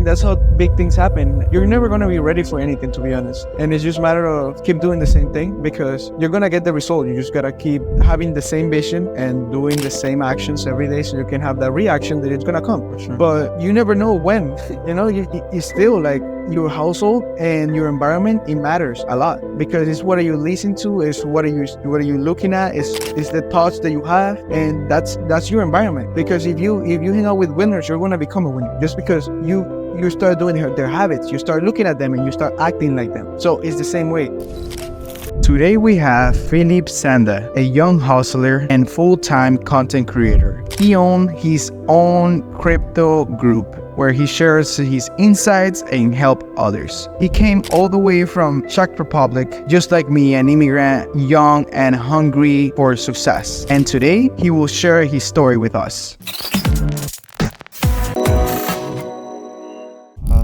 think that's how big things happen. You're never going to be ready for anything, to be honest. And it's just a matter of keep doing the same thing, because you're going to get the result. You just got to keep having the same vision and doing the same actions every day, so you can have that reaction that it's going to come. Sure. But you never know when. You still, like, your household and your environment, it matters a lot, because it's what are you listening to, is what are you looking at, is the thoughts that you have, and that's your environment. Because if you hang out with winners, you're going to become a winner. Just because you start doing their habits, you start looking at them and you start acting like them. So it's the same way. Today we have Filip Sanda, a young hustler and full-time content creator. He owns his own crypto group where he shares his insights and help others. He came all the way from Czech Republic, just like me, an immigrant, young and hungry for success. And today he will share his story with us.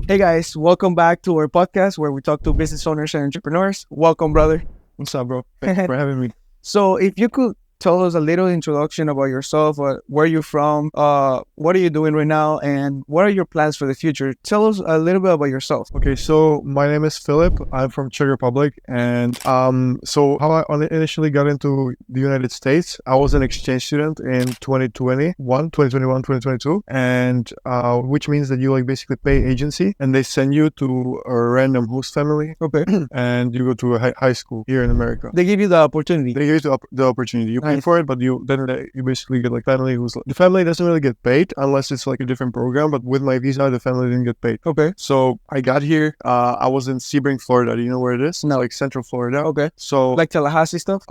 Hey guys, welcome back to our podcast where we talk to business owners and entrepreneurs. Welcome, brother. What's up, bro? Thanks for having me. So if you could tell us a little introduction about yourself, where you're from, what are you doing right now, and what are your plans for the future? Tell us a little bit about yourself. Okay, so my name is Filip. I'm from Czech Republic, and so how I initially got into the United States, I was an exchange student in 2021, 2022, and which means that you like basically pay agency, and they send you to a random host family. Okay. And you go to a high school here in America. They give you the opportunity. They give you the opportunity. You pay for it, but you basically get like family the family doesn't really get paid unless it's like a different program. But with my visa, the family didn't get paid. Okay. So I got here. I was in Sebring, Florida. Do you know where it is? No. It's like Central Florida. Okay. So like Tallahassee stuff?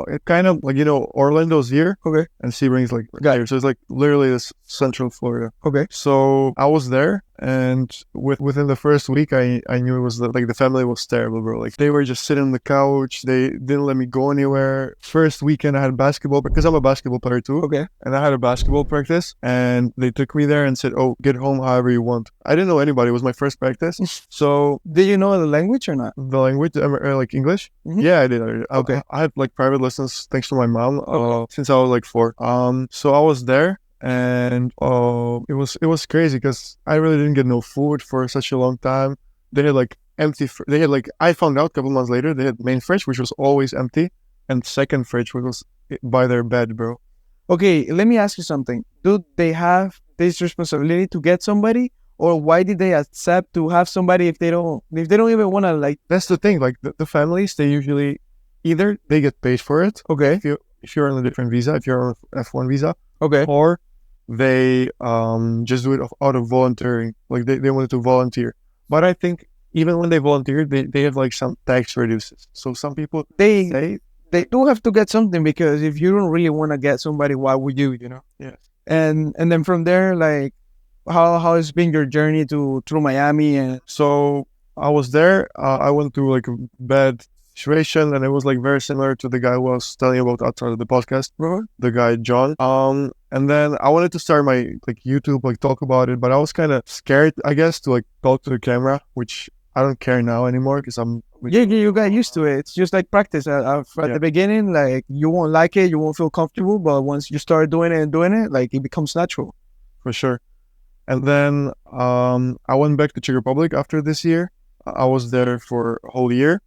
It kind of like, Orlando's here. Okay. And Sebring's like here. So it's like literally this Central Florida. Okay. So I was there, and within the first week, I knew it was the family was terrible, bro. Like they were just sitting on the couch. They didn't let me go anywhere. First weekend I had basketball because I'm a basketball player too. Okay. And I had a basketball practice, and they took me there and said, "Oh, get home however you want." I didn't know anybody. It was my first practice. So did you know the language or not? the language, like English? Mm-hmm. Yeah, I did. Okay. I had like private lessons thanks to my mom since I was like 4. So I was there. And it was crazy because I really didn't get no food for such a long time. They had like I found out a couple months later they had main fridge, which was always empty, and second fridge, which was by their bed, bro. Okay, let me ask you something. Do they have this responsibility to get somebody, or why did they accept to have somebody if they don't even want to, like? That's the thing. Like the families, they usually either they get paid for it. Okay. If you're on a different visa, if you're on F1 visa. Okay. Or they just do it out of volunteering. Like they wanted to volunteer. But I think even when they volunteer, they have like some tax reduces. So some people they do have to get something, because if you don't really want to get somebody, why would you? Yeah. And then from there, like, how has been your journey through Miami? And so I was there. I went through like a bad situation, and it was like very similar to the guy who I was telling you about outside of the podcast, the guy John. And then I wanted to start my like YouTube, like talk about it, but I was kind of scared, I guess, to like talk to the camera, which I don't care now anymore because you got used to it. It's just like practice. At the beginning, like you won't like it, you won't feel comfortable, but once you start doing it, like it becomes natural. For sure. And then I went back to Czech Republic after this year. I was there for a whole year.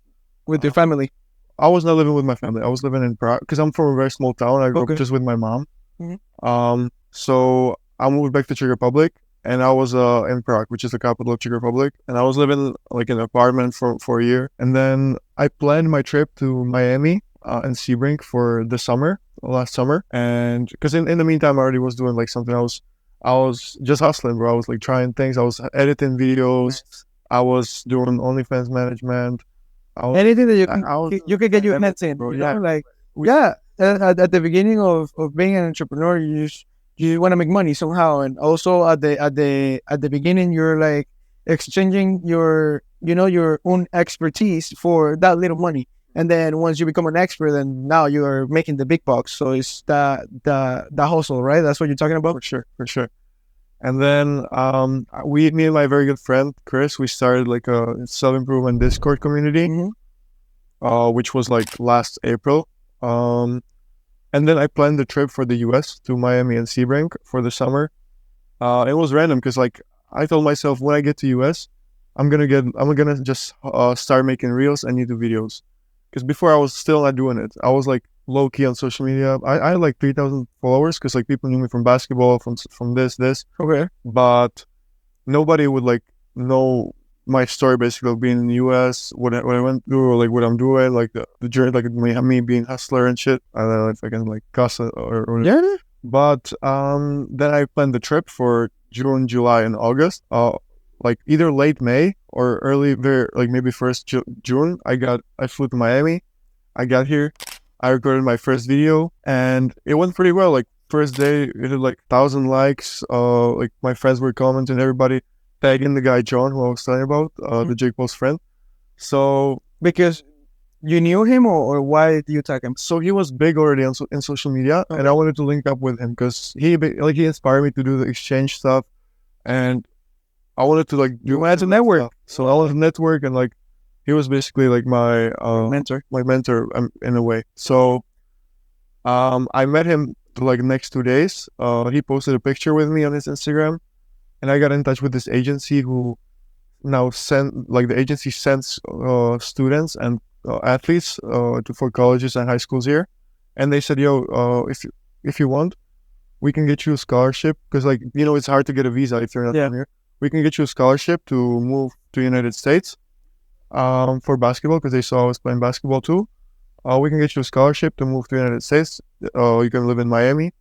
With your family? I was not living with my family. I was living in Prague because I'm from a very small town. I grew up just with my mom. Mm-hmm. So I moved back to Czech Republic, and I was in Prague, which is the capital of Czech Republic. And I was living like in an apartment for a year. And then I planned my trip to Miami and Sebring for the last summer. And because in the meantime, I already was doing like something else. I was just hustling, bro. I was like trying things. I was editing videos. Nice. I was doing OnlyFans management. Anything that you can get your hands in, bro. At the beginning of being an entrepreneur, you want to make money somehow, and also at the beginning, you're like exchanging your own expertise for that little money, and then once you become an expert, then now you are making the big bucks. So it's the hustle, right? That's what you're talking about. For sure. And then me and my very good friend Chris, we started like a self-improvement Discord community, which was like last April. And then I planned the trip for the US to Miami and Sebring for the summer. It was random because like I told myself when I get to US, I'm gonna just start making reels and YouTube videos. Because before I was still not doing it. I was like low key on social media. I had like 3,000 followers because like people knew me from basketball, from this. Okay. But nobody would like know my story basically of being in the US, what I went through, or like what I'm doing, like the journey, like me being hustler and shit. I don't know if I can like cuss or Yeah. But then I planned the trip for June, July, and August. Like either late May or early, like maybe first June. I flew to Miami. I got here. I recorded my first video, and it went pretty well. Like first day, it had like 1,000 likes. Like my friends were commenting, everybody tagging the guy John who I was telling about, the Jake Paul's friend. So Because you knew him, or why did you tag him? so he was big already in social media, and I wanted to link up with him because he inspired me to do the exchange stuff, and I wanted to like do. You wanted to network. stuff. So I wanted to network, and like he was basically like my Mentor. in a way. So I met him the like next 2 days. He posted a picture with me on his Instagram, and I got in touch with this agency who now the agency sends students and athletes for colleges and high schools here, and they said, "Yo, if you want, we can get you a scholarship because like it's hard to get a visa if you're not from here. We can get you a scholarship to move to the United States for basketball because they saw I was playing basketball too. We can get you a scholarship to move to the United States. You can live in Miami,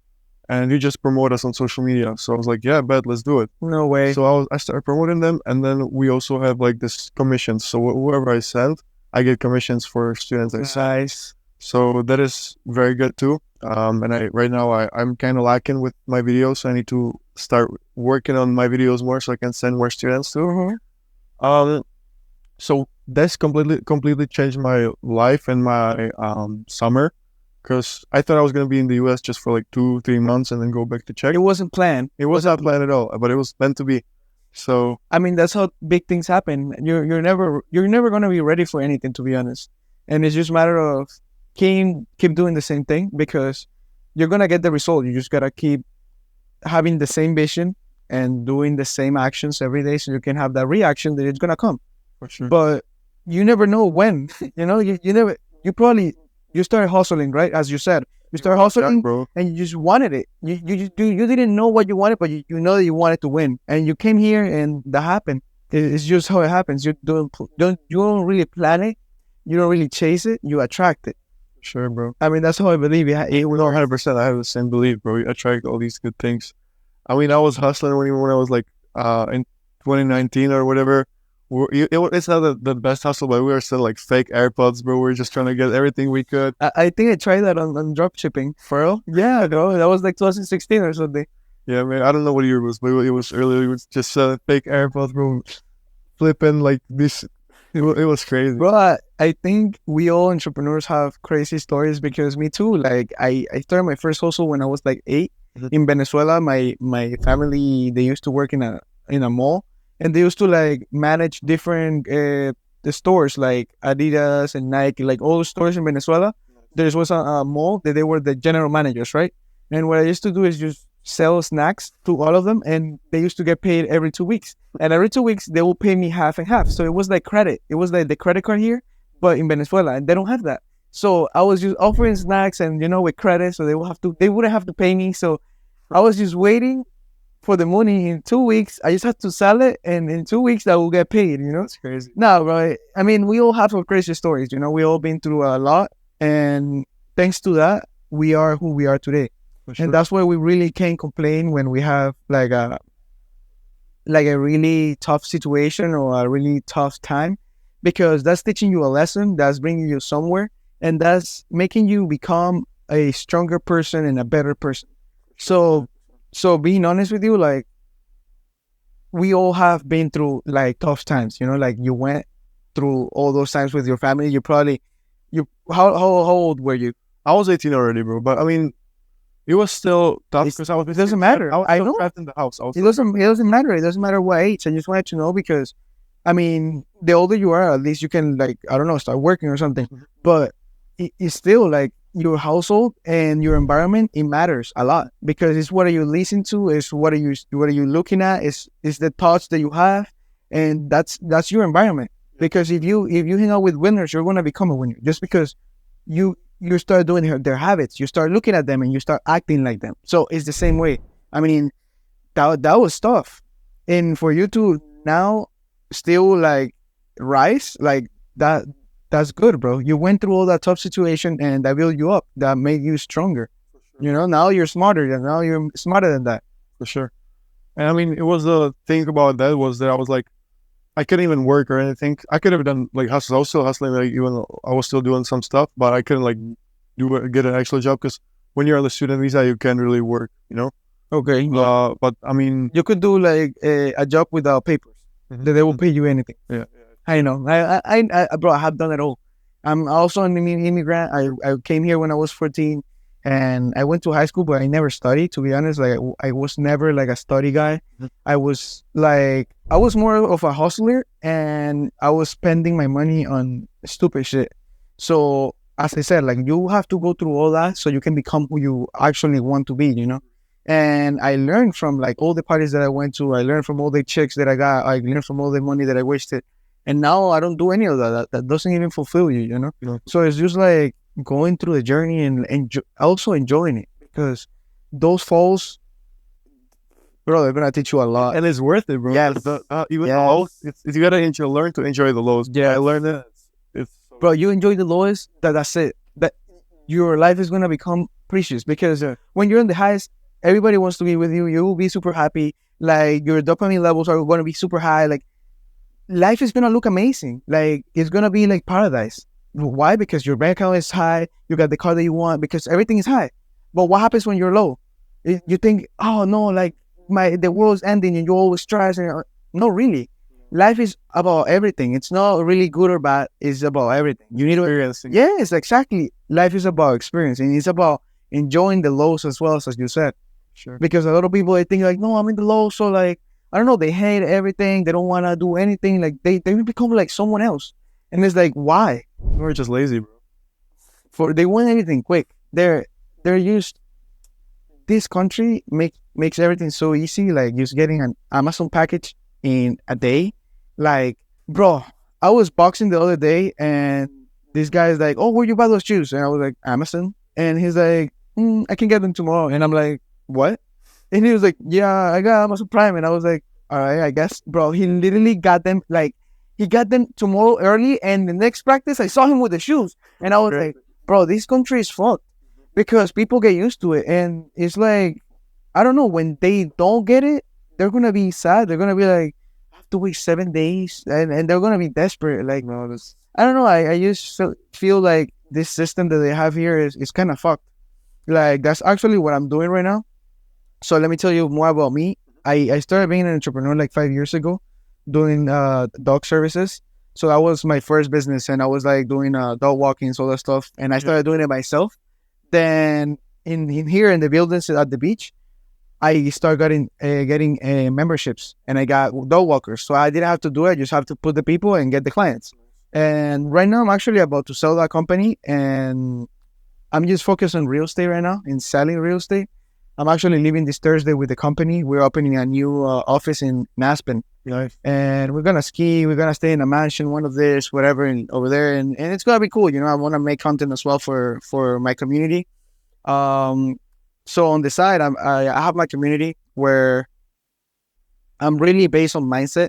and you just promote us on social media." So I was like, "Yeah, bet, let's do it." No way. So I started promoting them, and then we also have like this commissions. So whoever I send, I get commissions for students I send. Nice. So that is very good too. And right now I'm kind of lacking with my videos. So I need to start working on my videos more so I can send more students too. So that's completely changed my life and my summer, because I thought I was gonna be in the US just for like 2-3 months and then go back to Czech. It wasn't planned. It was not planned at all, but it was meant to be. So I mean, that's how big things happen. You're never gonna be ready for anything, to be honest. And it's just a matter of keep doing the same thing, because you're gonna get the result. You just gotta keep having the same vision and doing the same actions every day, so you can have that reaction that it's gonna come. for sure. But you never know when. You start hustling, right? As you said, you start hustling, bro. and you just wanted it. You didn't know what you wanted, but you know that you wanted to win, and you came here, and that happened. It's just how it happens. You don't really plan it. You don't really chase it. You attract it. Sure, bro. I mean, that's how I believe it. No, 100%. I have the same belief, bro. You attract all these good things. I mean, I was hustling when I was like in 2019 or whatever. It's not the best hustle, but we were still like fake AirPods, bro. We were just trying to get everything we could. I think I tried that on drop shipping. For real? Yeah, bro. That was like 2016 or something. Yeah, man. I don't know what year it was, but it was early. It was just fake AirPods, bro. Flipping like this. It was crazy. Bro, I think we all entrepreneurs have crazy stories, because me too. Like I started my first hustle when I was like 8 in Venezuela. My family, they used to work in a mall, and they used to like manage different the stores like Adidas and Nike, like all the stores in Venezuela. There was a mall that they were the general managers, right? And what I used to do is just sell snacks to all of them, and they used to get paid every 2 weeks. And every 2 weeks they will pay me half and half. So it was like credit. It was like the credit card here, but in Venezuela, and they don't have that. So I was just offering snacks and with credit, so they wouldn't have to pay me. So I was just waiting for the money. In 2 weeks, I just had to sell it, and in 2 weeks I will get paid. It's crazy. No, bro. I mean, we all have some crazy stories. We all been through a lot, and thanks to that, we are who we are today. Sure. And that's why we really can't complain when we have like a really tough situation or a really tough time, because that's teaching you a lesson, that's bringing you somewhere, and that's making you become a stronger person and a better person. So being honest with you, like, we all have been through like tough times, like you went through all those times with your family. How old were you? I was 18 already, bro. But I mean, it was still tough because I was. It doesn't matter. I know. trapped in the house. It doesn't matter. It doesn't matter what age. I just wanted to know, because, I mean, the older you are, at least you can, like, I don't know, start working or something. But it's still like your household and your environment, it matters a lot, because it's what are you listening to, is what are you looking at, is the thoughts that you have, and that's your environment. Because if you hang out with winners, you're gonna become a winner. Just because you start doing their habits, you start looking at them and you start acting like them. So it's the same way. I mean, that was tough, and for you to now still like rise like that, that's good, bro. You went through all that tough situation and that built you up, that made you stronger. Now you're smarter, and now you're smarter than that. For sure. And I mean, it was the thing about that was that I was like, I couldn't even work or anything. I could have done like hustles. I was still hustling, like even I was still doing some stuff, but I couldn't like get an actual job, because when you're on the student visa, you can't really work, Okay. But I mean, You could do like a job without papers. That they will pay you anything. Yeah. I know. Bro, I have done it all. I'm also an immigrant. I came here when I was 14, and I went to high school, but I never studied. To be honest, like I was never like a study guy. I was more of a hustler, and I was spending my money on stupid shit. So as I said, like you have to go through all that so you can become who you actually want to be. And I learned from like all the parties that I went to. I learned from all the chicks that I got. I learned from all the money that I wasted. And now I don't do any of that. That doesn't even fulfill you, So it's just like going through the journey and also enjoying it, because those falls, bro, they're gonna teach you a lot. and it's worth it, bro. Yes. Even Yes. the lows, you gotta learn to enjoy the lows. Yeah. I learned that. It's Bro, you enjoy the lowest, that's it. That your life is gonna become precious, because when you're in the highest, everybody wants to be with you. You will be super happy. Like your dopamine levels are gonna be super high. Like life is gonna look amazing. Like it's gonna be like paradise. Why? Because your bank account is high. You got the car that you want, because everything is high. But what happens when you're low? You think, oh no, like the world's ending, and you always stress. And no, really, life is about everything. It's not really good or bad. It's about everything. You need to experience. Yes, exactly. Life is about experience, and it's about enjoying the lows as well, as you said. Sure. Because a lot of people, they think like, no, I'm in the low, so like I don't know, they hate everything. They don't want to do anything. Like they become like someone else, and it's like, why? We're just lazy, bro. They want anything quick. They're used. This country makes everything so easy. Like just getting an Amazon package in a day. Like, bro, I was boxing the other day, and this guy is like, oh, where you buy those shoes? And I was like, Amazon. And he's like, I can get them tomorrow. And I'm like, what? And he was like, yeah, I got Amazon Prime. And I was like, all right, I guess. Bro, he literally got them, like, he got them tomorrow early. And the next practice, I saw him with the shoes. And I was like, bro, this country is fucked. Because people get used to it. And it's like, I don't know, when they don't get it, they're going to be sad. They're going to be like, I have to wait 7 days. And they're going to be desperate. Like, no, I don't know. I just feel like this system that they have here is kind of fucked. Like, that's actually what I'm doing right now. So let me tell you more about me. I started being an entrepreneur like 5 years ago, doing dog services. So that was my first business, and I was like doing dog walking, all that stuff. And I started doing it myself. Then in here in the buildings at the beach, I started getting memberships, and I got dog walkers. So I didn't have to do it. I just have to put the people and get the clients. And right now I'm actually about to sell that company, and I'm just focused on real estate right now, in selling real estate. I'm actually leaving this Thursday with the company. We're opening a new office in Aspen. And we're going to ski. We're going to stay in a mansion, one of this, whatever, over there. And it's going to be cool. I want to make content as well for my community. So on the side, I have my community where I'm really based on mindset.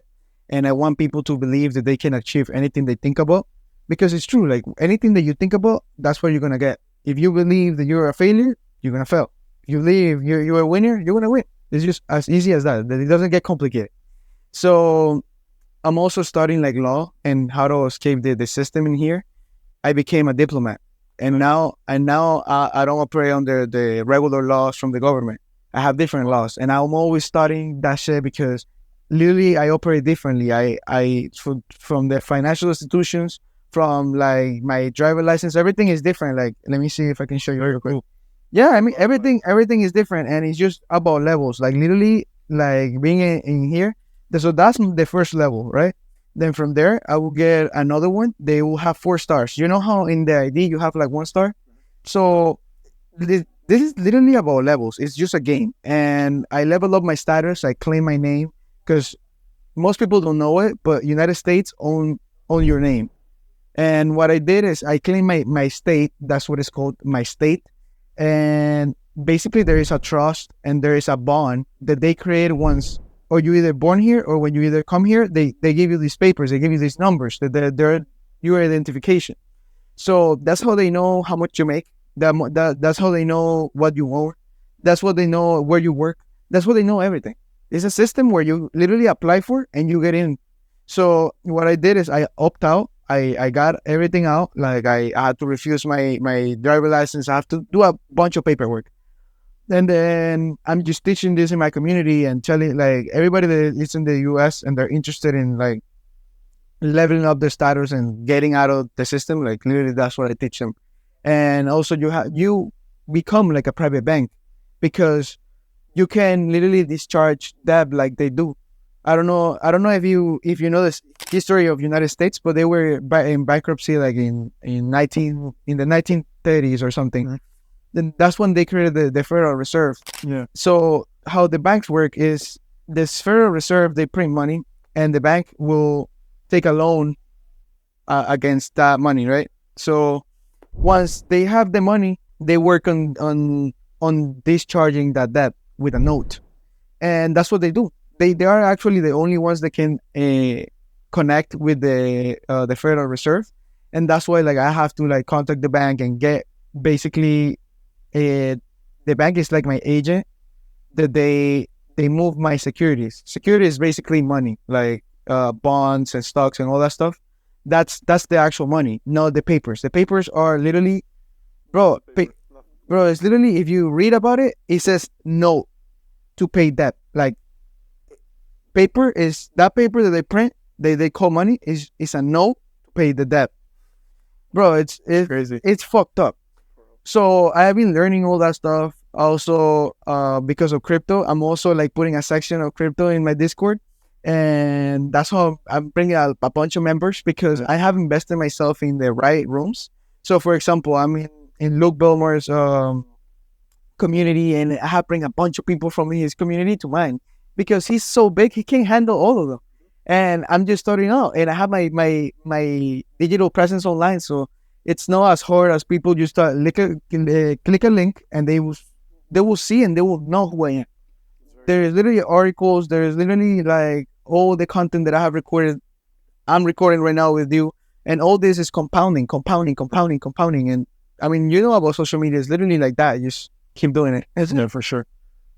And I want people to believe that they can achieve anything they think about. Because it's true. Like anything that you think about, that's what you're going to get. If you believe that you're a failure, you're going to fail. If you believe you're a winner, you're going to win. It's just as easy as that. It doesn't get complicated. So I'm also studying like law and how to escape the system in here. I became a diplomat. And now I don't operate under the regular laws from the government. I have different laws. And I'm always studying that shit because literally I operate differently. I from the financial institutions, from like my driver license, everything is different. Like, let me see if I can show you real quick. Yeah, I mean, everything is different, and it's just about levels. Like literally, like being in here. So that's the first level, right? Then from there, I will get another one. They will have 4 stars. You know how in the ID you have like 1 star? So this is literally about levels. It's just a game, and I level up my status. I claim my name because most people don't know it, but United States own your name. And what I did is I claimed my state. That's what it's called, my state. And basically, there is a trust and there is a bond that they create once, or you either born here or when you either come here, they give you these papers, they give you these numbers, that they're your identification. So that's how they know how much you make. That's how they know what you own. That's what they know where you work. That's what they know everything. It's a system where you literally apply for and you get in. So what I did is I opt out. I got everything out. Like I had to refuse my driver license. I have to do a bunch of paperwork. And then I'm just teaching this in my community and telling like everybody that is in the US and they're interested in like leveling up their status and getting out of the system. Like literally that's what I teach them. And also you become like a private bank because you can literally discharge debt like they do. I don't know if you know this history of United States, but they were in bankruptcy like in the 1930s or something. Mm-hmm. Then that's when they created the Federal Reserve. Yeah. So how the banks work is this Federal Reserve, they print money and the bank will take a loan against that money, right? So once they have the money, they work on discharging that debt with a note, and that's what they do. They are actually the only ones that can connect with the Federal Reserve, and that's why like I have to like contact the bank and get basically the bank is like my agent that they move my securities. Security is basically money, like bonds and stocks and all that stuff. That's the actual money, not the papers. The papers are literally, bro, bro. It's literally if you read about it, it says no to pay debt. Like paper is that paper that they print, they call money is a no to pay the debt, bro. It's Crazy. It's fucked up. So I have been learning all that stuff. Also, because of crypto, I'm also like putting a section of crypto in my Discord, and that's how I'm bringing a bunch of members because I have invested myself in the right rooms. So, for example, I'm in Luke Belmore's community, and I have bring a bunch of people from his community to mine because he's so big, he can't handle all of them. And I'm just starting out, and I have my digital presence online, so it's not as hard as people just click a link and they will see and they will know who I am. There is literally articles. There is literally like all the content that I have recorded. I'm recording right now with you, and all this is compounding. And I mean, you know about social media. It's literally like that. You just keep doing it. Yeah, for sure.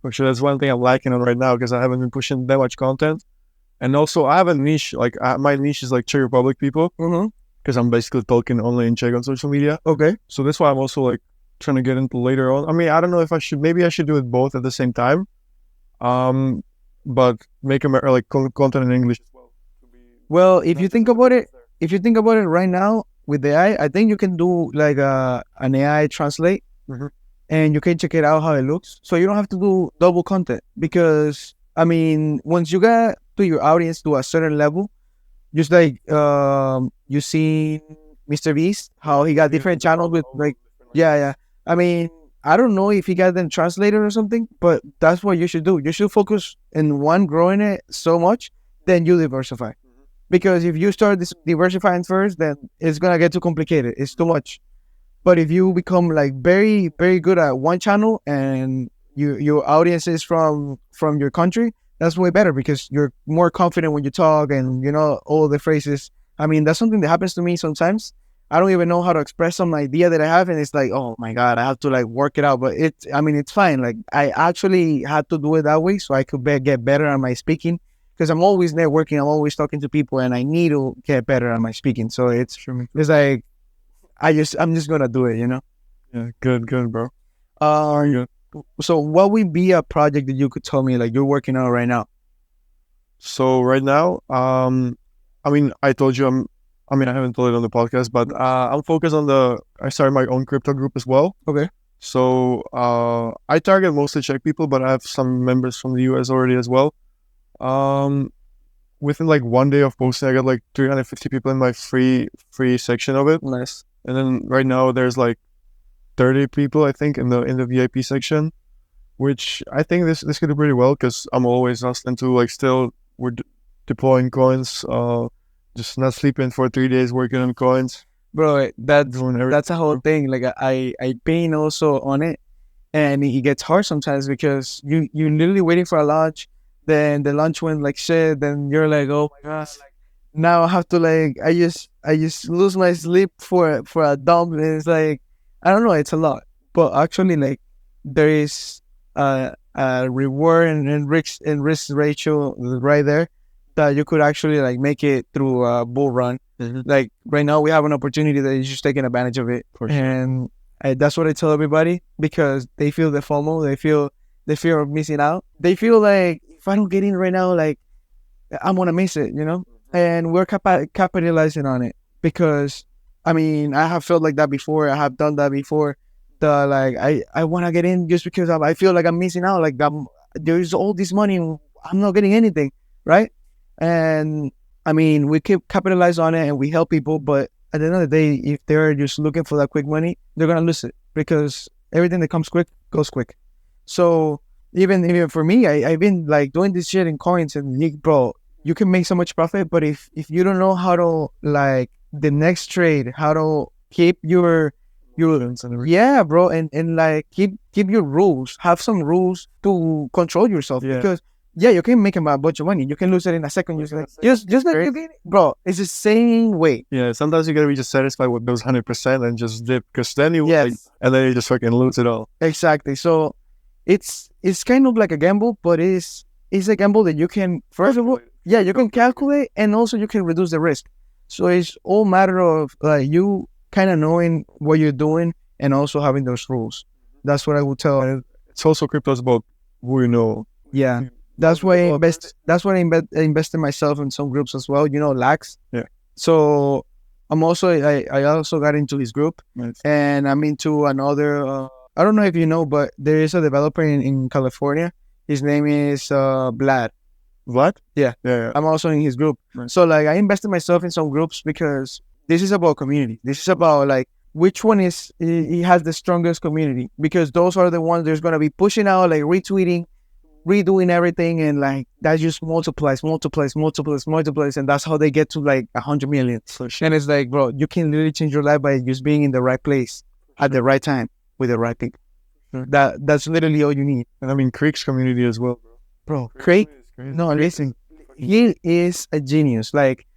For sure. That's one thing I'm lacking on right now because I haven't been pushing that much content. And also, I have a niche. Like my niche is like Czech Republic people. Mm-hmm. Because I'm basically talking only in Czech on social media. Okay. So that's why I'm also like trying to get into later on. I mean, I don't know if maybe I should do it both at the same time. But make like content in English as well. Well, if you think about it right now with AI, I think you can do like an AI translate, mm-hmm. and you can check it out how it looks. So you don't have to do double content because I mean, once you get to your audience to a certain level, just like you see Mr. Beast, how he got different channels with like, yeah. I mean, I don't know if he got them translated or something, but that's what you should do. You should focus in one, growing it so much, then you diversify. Because if you start diversifying first, then it's gonna get too complicated. It's too much. But if you become like very, very good at one channel and your audience is from your country, that's way better because you're more confident when you talk and you know all the phrases. I mean, that's something that happens to me sometimes. I don't even know how to express some idea that I have, and it's like, oh my god, I have to like work it out. But it's fine. Like I actually had to do it that way so I could get better at my speaking because I'm always networking, I'm always talking to people, and I need to get better at my speaking. So it's like I'm just gonna do it, you know. Yeah, good, bro. Good. So what would be a project that you could tell me like you're working on right now? So right now, I mean, I told you I haven't told it on the podcast, but I'm focused on I started my own crypto group as well. Okay. So I target mostly Czech people, but I have some members from the US already as well. Within like 1 day of posting, I got like 350 people in my free section of it. Nice. And then right now there's like 30 people, I think, in the VIP section, which I think this could do pretty well because I'm always hustling to like still we're deploying coins, just not sleeping for 3 days working on coins. Bro, Doing everything. that's a whole thing. Like I pain also on it, and it gets hard sometimes because you literally waiting for a launch, then the launch went like shit, then you're like, oh my god, like now I have to like I just lose my sleep for a dump, and it's like I don't know, it's a lot, but actually like there is a reward and risk ratio right there that you could actually like make it through a bull run. Like right now, we have an opportunity that is just taking advantage of it, For sure. and that's what I tell everybody because they feel the FOMO, they feel the fear of missing out. They feel like if I don't get in right now, like I'm gonna miss it, you know. And we're capitalizing on it because I mean I have felt like that before. I have done that before. The like I want to get in just because I feel like I'm missing out. Like there's all this money, and I'm not getting anything, right? And I mean, we keep capitalize on it and we help people, but at the end of the day, if they're just looking for that quick money, they're gonna lose it because everything that comes quick goes quick. So even for me, I've been like doing this shit in coins, and bro, you can make so much profit, but if you don't know how to like the next trade, how to keep your yeah, bro, and like keep your rules, have some rules to control yourself because. Yeah, you can make a bunch of money. You can lose it in a second. Just like you get it. Bro, it's the same way. Yeah, sometimes you gotta be just satisfied with those 100% and just dip, because then you like, and then you just fucking lose it all. Exactly. So it's kind of like a gamble, but it's a gamble that you can first of all, you can calculate and also you can reduce the risk. So it's all matter of like you kind of knowing what you're doing and also having those rules. That's what I would tell. And it's also crypto's about who you know. Yeah. That's why I invest. That's why I invested myself in some groups as well. You know, Lax. Yeah. So I'm also I also got into his group, and I'm into another. I don't know if you know, but there is a developer in California. His name is Vlad. Vlad? Yeah. I'm also in his group. So like I invested myself in some groups because this is about community. This is about like which one is he has the strongest community, because those are the ones there's gonna be pushing out, like retweeting, redoing everything, and like that just multiplies, and that's how they get to like 100 million. And it's like, bro, you can literally change your life by just being in the right place at the right time with the right people. That's literally all you need. And I mean, Creek's community as well, bro. Creek, no, listen, he is a genius. Like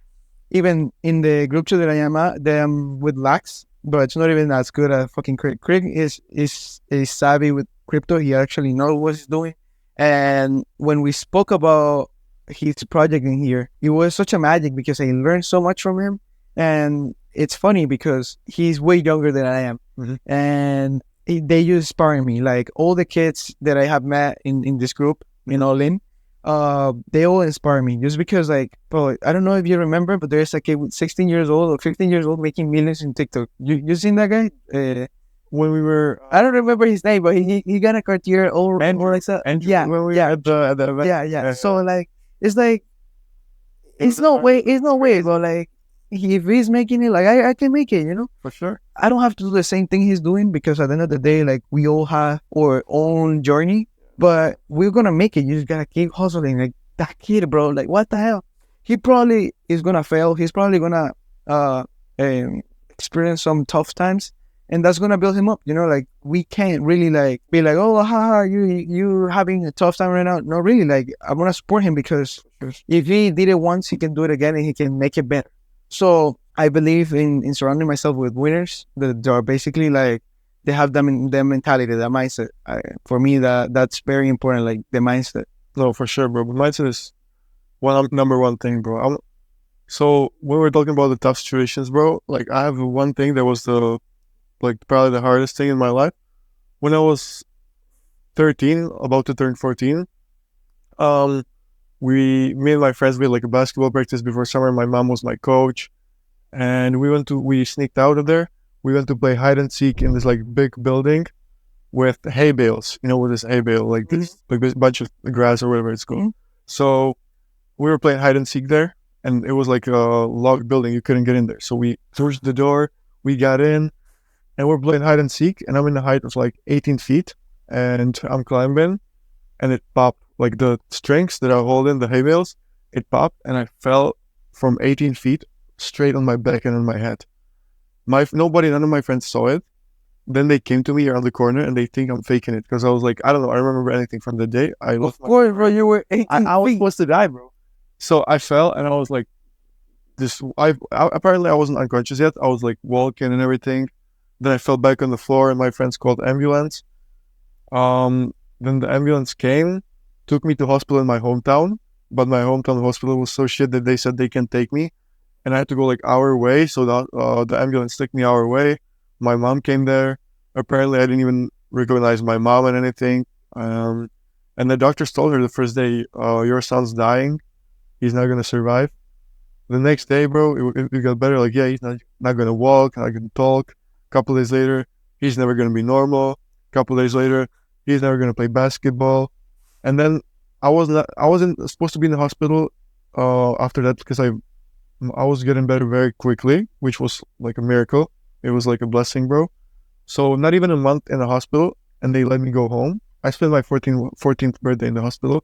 even in the group chat that I am at, I'm with Lax, but it's not even as good as fucking Creek. Creek is savvy with crypto. He actually knows what he's doing. And when we spoke about his project in here, it was such a magic because I learned so much from him. And it's funny because he's way younger than I am. And they just inspiring me. Like all the kids that I have met in this group, in All In, they all inspire me just because, like, bro, I don't know if you remember, but there's a kid with 16 years old or 15 years old making millions in TikTok. You seen that guy? When we were, I don't remember his name, but he got a Cartier or like that. At the event. Yeah. So like, it's like, it's no way, but like, if he's making it, like I can make it, you know? For sure. I don't have to do the same thing he's doing because at the end of the day, like we all have our own journey, but we're gonna make it. You just gotta keep hustling. Like that kid, bro, like what the hell? He probably is gonna fail. He's probably gonna experience some tough times. And that's gonna build him up, you know. Like we can't really like be like, oh, haha, you're having a tough time right now. No, really, like I'm gonna support him because if he did it once, he can do it again and he can make it better. So I believe in surrounding myself with winners that are basically like they have their mentality, their mindset. For me, that's very important. Like the mindset. No, for sure, bro. But mindset is number one thing, bro. So when we're talking about the tough situations, bro, like I have one thing that was probably the hardest thing in my life. When I was 13, about to turn 14, me and my friends, we had like a basketball practice before summer. My mom was my coach, and we sneaked out of there. We went to play hide and seek in this like big building with hay bales, you know, with this hay bale, like this bunch of grass or whatever it's called. So we were playing hide and seek there, and it was like a locked building. You couldn't get in there. So we pushed the door, we got in, and we're playing hide and seek, and I'm in the height of like 18 feet, and I'm climbing, and it popped, like the strings that I hold in the hay bales, it popped, and I fell from 18 feet straight on my back and on my head. None of my friends saw it. Then they came to me around the corner, and they think I'm faking it because I was like, I don't know, I don't remember anything from the day. I lost Of course, bro, you were 18 I was feet. supposed to die, bro. So I fell, and I was like, apparently I wasn't unconscious yet. I was like walking and everything. Then I fell back on the floor, and my friends called ambulance. Then the ambulance came, took me to hospital in my hometown, but my hometown hospital was so shit that they said they can't take me, and I had to go like hour away. So the ambulance took me hour away. My mom came there. Apparently, I didn't even recognize my mom and anything. And the doctors told her the first day, your son's dying. He's not going to survive. The next day, bro, it got better. Like, yeah, he's not going to walk, not going to talk. A couple days later, he's never going to be normal. A couple days later, he's never going to play basketball. And then I wasn't supposed to be in the hospital after that because I was getting better very quickly, which was like a miracle. It was like a blessing, bro. So not even a month in the hospital, and they let me go home. I spent my 14th birthday in the hospital,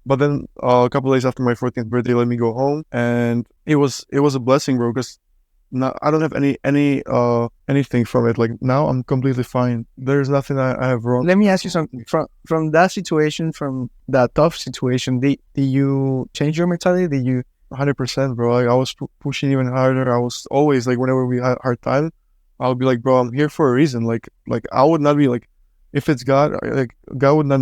but then a couple days after my 14th birthday, they let me go home, and it was a blessing, bro. Because now I don't have anything from it. Like now I'm completely fine. There's nothing I have wrong. Let me ask you something. From that situation, from that tough situation, did you change your mentality? Did you 100%, bro. Like I was pushing even harder. I was always like, whenever we had a hard time, I'll be like, bro, I'm here for a reason. Like I would not be like, if it's God, like God would not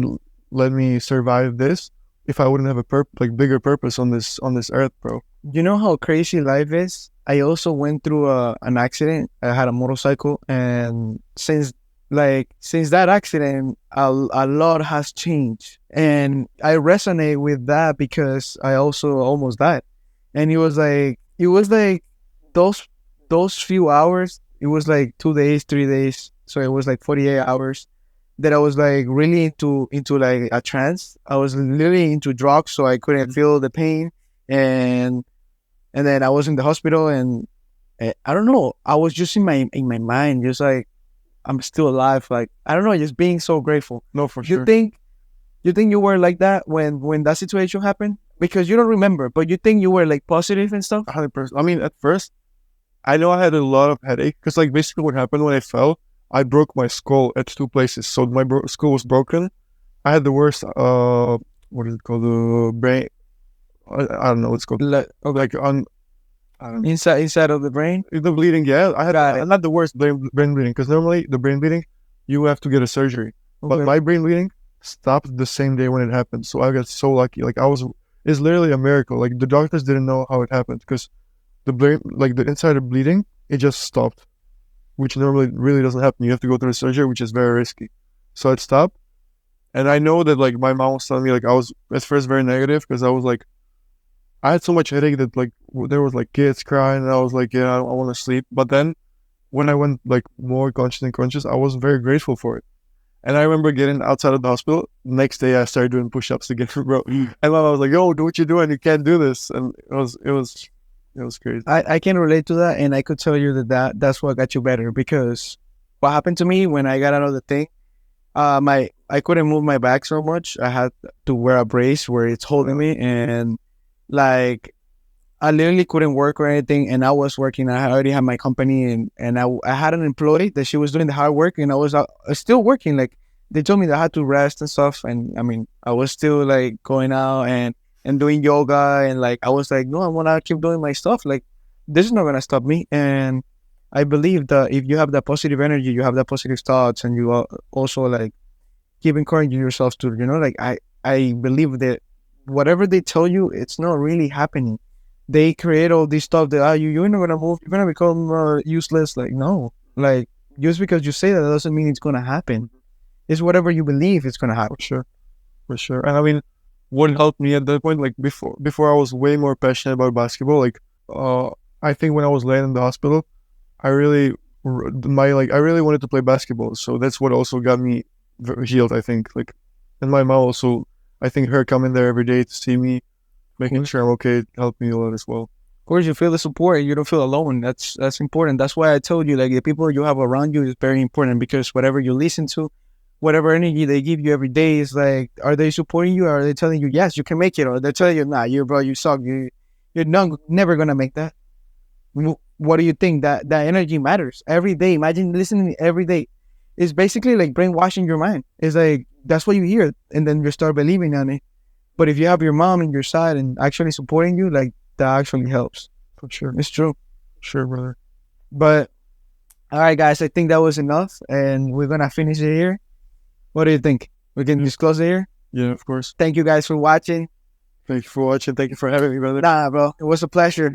let me survive this if I wouldn't have a bigger purpose on this earth, bro. You know how crazy life is? I also went through an accident. I had a motorcycle, and since that accident, a lot has changed, and I resonate with that because I also almost died, and it was like those few hours. It was like 2 days, 3 days, so it was like 48 hours that I was like really into like a trance. I was literally into drugs, so I couldn't feel the pain, and then I was in the hospital, and I don't know. I was just in my mind, just like I'm still alive. Like I don't know, just being so grateful. No, for sure. You think you were like that when that situation happened? Because you don't remember, but you think you were like positive and stuff? 100%. I mean, at first, I know I had a lot of headache because like basically what happened when I fell, I broke my skull at 2 places. So my skull was broken. I had the worst, what is it called? The brain. I don't know what's called. Like on. I don't know. Inside of the brain? The bleeding, yeah. I had not the worst brain bleeding because normally the brain bleeding, you have to get a surgery. Okay. But my brain bleeding stopped the same day when it happened. So I got so lucky. Like it's literally a miracle. Like the doctors didn't know how it happened because the brain, like the insider bleeding, it just stopped, which normally really doesn't happen. You have to go through the surgery, which is very risky. So it stopped. And I know that like my mom was telling me, like I was at first very negative because I was like, I had so much headache that like there was like kids crying, and I was like, yeah, I want to sleep. But then when I went like more conscious, I was very grateful for it. And I remember getting outside of the hospital. Next day, I started doing push-ups again, bro. And I was like, yo, do what you're doing. You can't do this. And it was crazy. I can relate to that, and I could tell you that's what got you better, because what happened to me when I got out of the thing, I couldn't move my back so much. I had to wear a brace where it's holding me, and like I literally couldn't work or anything. And I was working. I already had my company, and I had an employee that she was doing the hard work, and I was still working. Like they told me that I had to rest and stuff, and I mean I was still like going out and doing yoga, and like I was like, no, I want to keep doing my stuff. Like this is not gonna stop me. And I believe that if you have that positive energy, you have that positive thoughts, and you also like keep encouraging yourself to, like I believe that whatever they tell you, it's not really happening. They create all this stuff that you're not gonna move, you're gonna become useless. Like no, like just because you say that doesn't mean it's gonna happen. It's whatever you believe it's gonna happen. For sure. And I mean, what helped me at that point, like before I was way more passionate about basketball. Like I think when I was laying in the hospital, I really wanted to play basketball. So that's what also got me healed, I think. Like, and my mom also, I think her coming there every day to see me, making sure I'm okay, helped me a lot as well. course, you feel the support. You don't feel alone. That's important. That's why I told you, like, the people you have around you is very important, because whatever you listen to, whatever energy they give you every day is like, are they supporting you? Or are they telling you, yes, you can make it? Or they're telling you, nah, you suck. You're never gonna make that. What do you think? That energy matters every day. Imagine listening every day. It's basically like brainwashing your mind. It's like, that's what you hear, and then you start believing on it. But if you have your mom on your side and actually supporting you, like, that actually helps. For sure. It's true. Sure, brother. But all right, guys, I think that was enough, and we're gonna finish it here. What do you think? We can just close it here. Yeah, of course. Thank you guys for watching. Thank you for watching. Thank you for having me, brother. Nah, bro, it was a pleasure.